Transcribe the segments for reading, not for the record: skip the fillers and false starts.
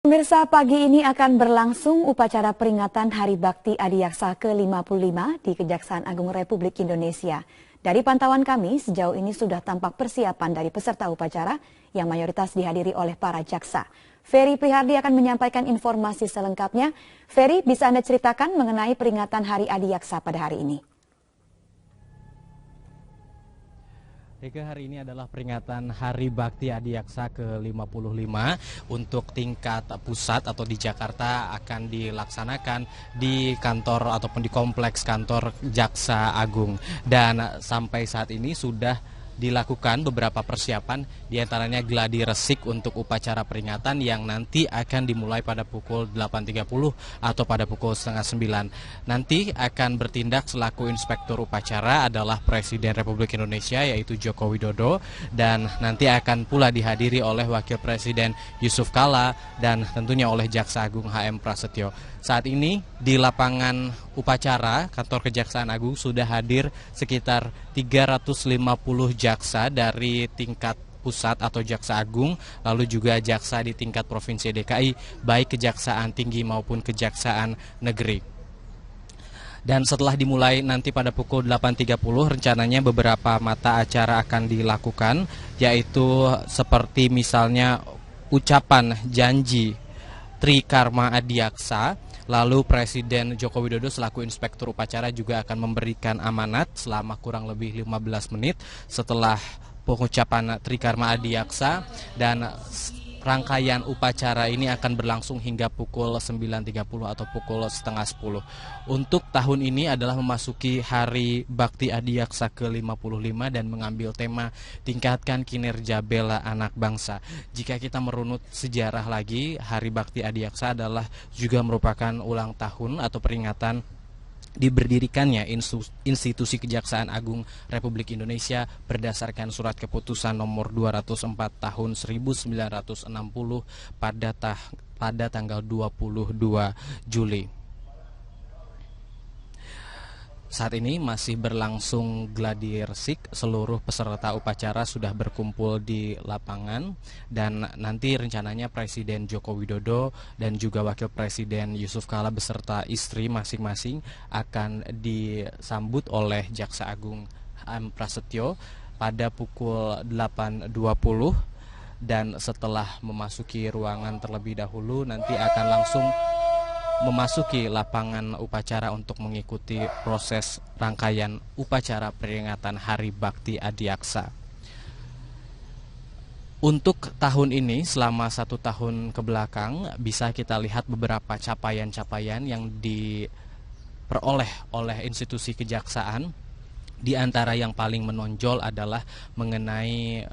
Pemirsa, pagi ini akan berlangsung upacara peringatan Hari Bakti Adiaksa ke-55 di Kejaksaan Agung Republik Indonesia. Dari pantauan kami, sejauh ini sudah tampak persiapan dari peserta upacara yang mayoritas dihadiri oleh para jaksa. Ferry Prihardi akan menyampaikan informasi selengkapnya. Ferry, bisa Anda ceritakan mengenai peringatan Hari Adiaksa pada hari ini? Hari ini adalah peringatan Hari Bakti Adiaksa ke-55 untuk tingkat pusat atau di Jakarta akan dilaksanakan di kantor ataupun di kompleks kantor Jaksa Agung. Dan sampai saat ini sudah dilakukan beberapa persiapan, diantaranya gladi resik untuk upacara peringatan yang nanti akan dimulai pada pukul 8.30 atau pada pukul setengah 9. Nanti akan bertindak selaku inspektur upacara adalah Presiden Republik Indonesia yaitu Joko Widodo, dan nanti akan pula dihadiri oleh Wakil Presiden Yusuf Kalla dan tentunya oleh Jaksa Agung HM Prasetyo. Saat ini di lapangan upacara kantor Kejaksaan Agung sudah hadir sekitar 350 jaksa dari tingkat pusat atau Jaksa Agung, lalu juga jaksa di tingkat Provinsi DKI, baik Kejaksaan Tinggi maupun Kejaksaan Negeri. Dan setelah dimulai nanti pada pukul 8.30 rencananya beberapa mata acara akan dilakukan, yaitu seperti misalnya ucapan janji Trikarma Adiaksa. Lalu Presiden Joko Widodo selaku inspektur upacara juga akan memberikan amanat selama kurang lebih 15 menit setelah pengucapan Trikarma Adiaksa, dan rangkaian upacara ini akan berlangsung hingga pukul 9.30 atau pukul setengah 10. Untuk tahun ini adalah memasuki Hari Bakti Adiaksa ke-55 dan mengambil tema tingkatkan kinerja bela anak bangsa. Jika kita merunut sejarah lagi, Hari Bakti Adiaksa adalah juga merupakan ulang tahun atau peringatan diberdirikannya institusi Kejaksaan Agung Republik Indonesia berdasarkan surat keputusan nomor 204 tahun 1960 pada tanggal 22 Juli. Saat ini masih berlangsung gladi resik, seluruh peserta upacara sudah berkumpul di lapangan, dan nanti rencananya Presiden Joko Widodo dan juga Wakil Presiden Yusuf Kalla beserta istri masing-masing akan disambut oleh Jaksa Agung HM Prasetyo pada pukul 8.20, dan setelah memasuki ruangan terlebih dahulu nanti akan langsung memasuki lapangan upacara untuk mengikuti proses rangkaian upacara peringatan Hari Bakti Adiaksa. Untuk tahun ini selama 1 tahun kebelakang bisa kita lihat beberapa capaian-capaian yang diperoleh oleh institusi kejaksaan. Di antara yang paling menonjol adalah mengenai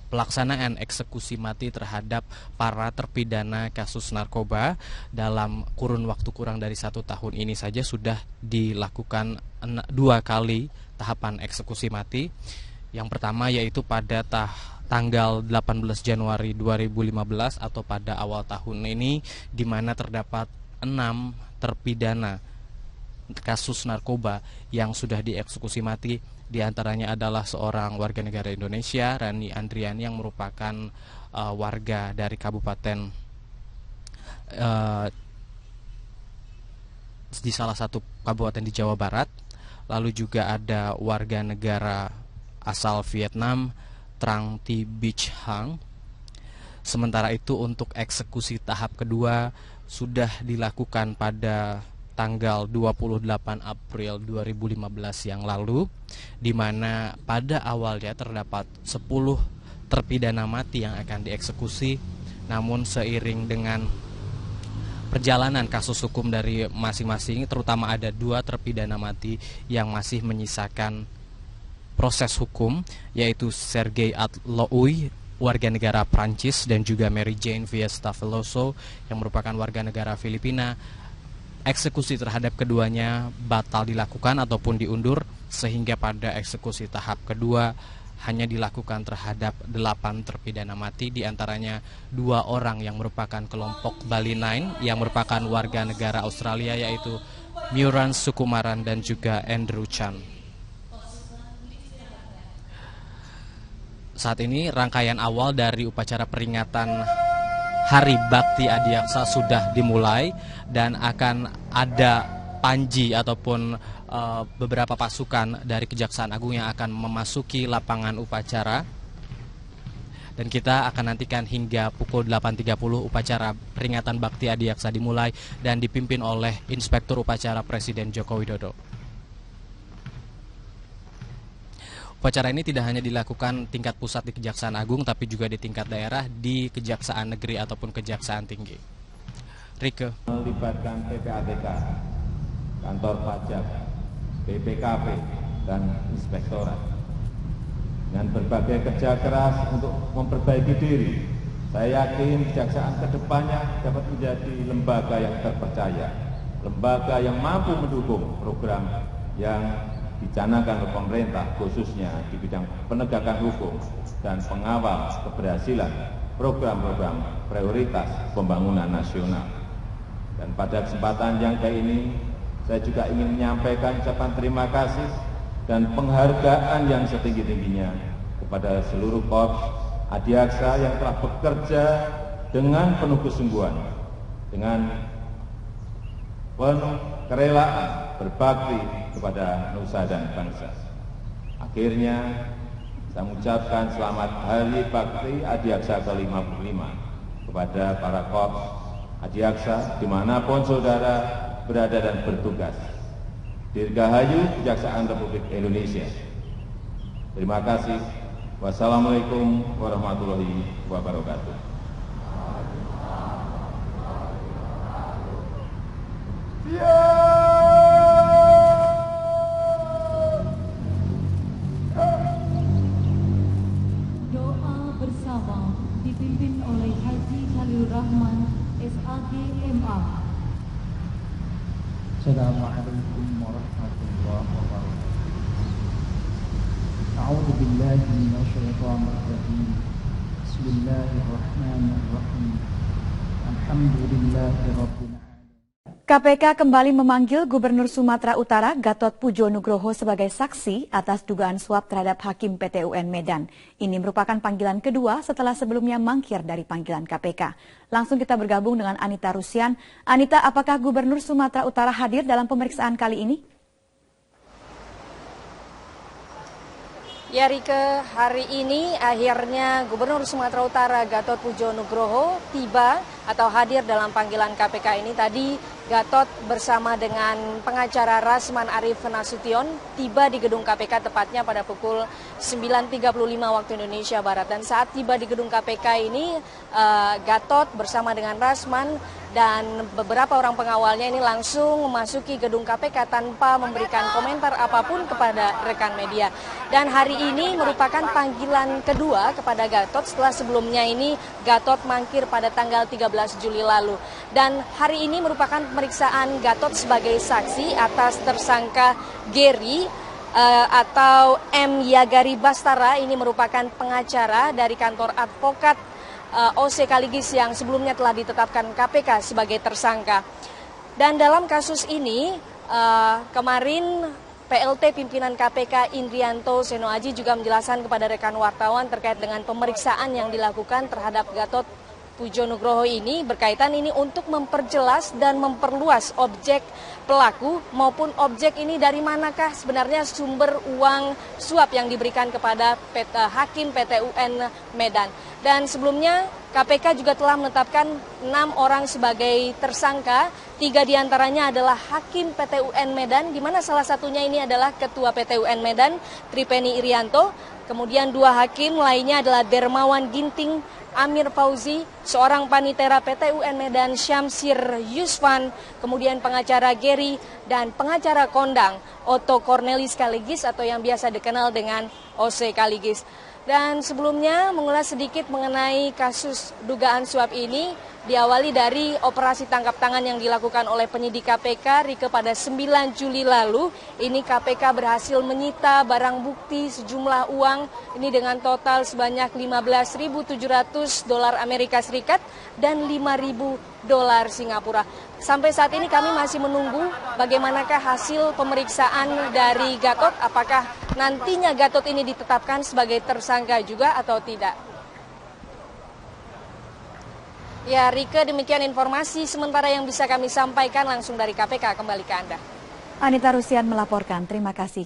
pelaksanaan eksekusi mati terhadap para terpidana kasus narkoba. Dalam kurun waktu kurang dari 1 tahun ini saja sudah dilakukan 2 kali tahapan eksekusi mati. Yang pertama yaitu pada tanggal 18 Januari 2015 atau pada awal tahun ini, di mana terdapat 6 terpidana kasus narkoba yang sudah dieksekusi mati. Di antaranya adalah seorang warga negara Indonesia, Rani Andriani, yang merupakan warga dari kabupaten di salah satu kabupaten di Jawa Barat. Lalu juga ada warga negara asal Vietnam, Trang Thi Bich Hang. Sementara itu untuk eksekusi tahap kedua sudah dilakukan pada tanggal 28 April 2015 yang lalu, di mana pada awalnya terdapat 10 terpidana mati yang akan dieksekusi, namun seiring dengan perjalanan kasus hukum dari masing-masing, terutama ada 2 terpidana mati yang masih menyisakan proses hukum, yaitu Sergei Atloui, warga negara Prancis, dan juga Mary Jane Fiesta Veloso yang merupakan warga negara Filipina. Eksekusi terhadap keduanya batal dilakukan ataupun diundur, sehingga pada eksekusi tahap kedua hanya dilakukan terhadap 8 terpidana mati, diantaranya 2 orang yang merupakan kelompok Bali Nine yang merupakan warga negara Australia, yaitu Myuran Sukumaran dan juga Andrew Chan. Saat ini rangkaian awal dari upacara peringatan Hari Bakti Adiaksa sudah dimulai dan akan ada panji ataupun beberapa pasukan dari Kejaksaan Agung yang akan memasuki lapangan upacara. Dan kita akan nantikan hingga pukul 8.30 upacara peringatan Bakti Adiaksa dimulai dan dipimpin oleh Inspektur Upacara Presiden Joko Widodo. Upacara ini tidak hanya dilakukan tingkat pusat di Kejaksaan Agung, tapi juga di tingkat daerah di Kejaksaan Negeri ataupun Kejaksaan Tinggi. Rike. Melibatkan PPATK, kantor pajak, BPKP, dan inspektorat. Dengan berbagai kerja keras untuk memperbaiki diri, saya yakin Kejaksaan kedepannya dapat menjadi lembaga yang terpercaya, lembaga yang mampu mendukung program yang dicanangkan oleh pemerintah, khususnya di bidang penegakan hukum dan pengawal keberhasilan program-program prioritas pembangunan nasional. Dan pada kesempatan yang kayak ini, saya juga ingin menyampaikan ucapan terima kasih dan penghargaan yang setinggi-tingginya kepada seluruh Korps Adiaksa yang telah bekerja dengan penuh kesungguhan, dengan penuh kerelaan berbakti kepada nusa dan bangsa. Akhirnya, saya mengucapkan selamat Hari Bakti Adiaksa ke-55 kepada para Korps Adiaksa dimanapun saudara berada dan bertugas. Dirgahayu Kejaksaan Republik Indonesia. Terima kasih. Wassalamualaikum warahmatullahi wabarakatuh. Doa bersama dipimpin oleh Haji Khalil Rahman, SAG MA. Assalamualaikum warahmatullahi wabarakatuh. A'udzu billahi minasyaitonir rajim. Bismillahirrahmanirrahim. Alhamdulillahirabbil alamin. KPK kembali memanggil Gubernur Sumatera Utara Gatot Pujo Nugroho sebagai saksi atas dugaan suap terhadap Hakim PT UN Medan. Ini merupakan panggilan kedua setelah sebelumnya mangkir dari panggilan KPK. Langsung kita bergabung dengan Anita Rusian. Anita, apakah Gubernur Sumatera Utara hadir dalam pemeriksaan kali ini? Ya Rike, hari ini akhirnya Gubernur Sumatera Utara Gatot Pujo Nugroho tiba atau hadir dalam panggilan KPK ini. Tadi Gatot bersama dengan pengacara Rasman Arif Nasution tiba di gedung KPK tepatnya pada pukul 9.35 waktu Indonesia Barat. Dan saat tiba di gedung KPK ini, Gatot bersama dengan Rasman dan beberapa orang pengawalnya ini langsung memasuki gedung KPK tanpa memberikan komentar apapun kepada rekan media. Dan hari ini merupakan panggilan kedua kepada Gatot setelah sebelumnya ini Gatot mangkir pada tanggal 13 Juli lalu. Dan hari ini merupakan pemeriksaan Gatot sebagai saksi atas tersangka Gary atau M. Yagari Bastara. Ini merupakan pengacara dari kantor advokat OC Kaligis yang sebelumnya telah ditetapkan KPK sebagai tersangka. Dan dalam kasus ini kemarin PLT pimpinan KPK Indrianto Senoaji juga menjelaskan kepada rekan wartawan terkait dengan pemeriksaan yang dilakukan terhadap Gatot Pujo Nugroho ini berkaitan ini untuk memperjelas dan memperluas objek pelaku maupun objek ini dari manakah sebenarnya sumber uang suap yang diberikan kepada Hakim PT UN Medan. Dan sebelumnya KPK juga telah menetapkan 6 orang sebagai tersangka, 3 diantaranya adalah Hakim PT UN Medan, di mana salah satunya ini adalah Ketua PT UN Medan, Tripeni Irianto, kemudian 2 hakim lainnya adalah Dermawan Ginting Amir Fauzi, seorang panitera PT UN Medan Syamsir Yusfan, kemudian pengacara Gary, dan pengacara kondang Otto Cornelis Kaligis atau yang biasa dikenal dengan OC Kaligis. Dan sebelumnya mengulas sedikit mengenai kasus dugaan suap ini, diawali dari operasi tangkap tangan yang dilakukan oleh penyidik KPK Rike pada 9 Juli lalu. Ini KPK berhasil menyita barang bukti sejumlah uang ini dengan total sebanyak 15.700 dolar Amerika Serikat dan 5.000 dolar Singapura. Sampai saat ini kami masih menunggu bagaimanakah hasil pemeriksaan dari Gatot, apakah nantinya Gatot ini ditetapkan sebagai tersangka juga atau tidak. Ya, Rike, demikian informasi sementara yang bisa kami sampaikan langsung dari KPK. Kembali ke Anda. Anita Rusian melaporkan. Terima kasih.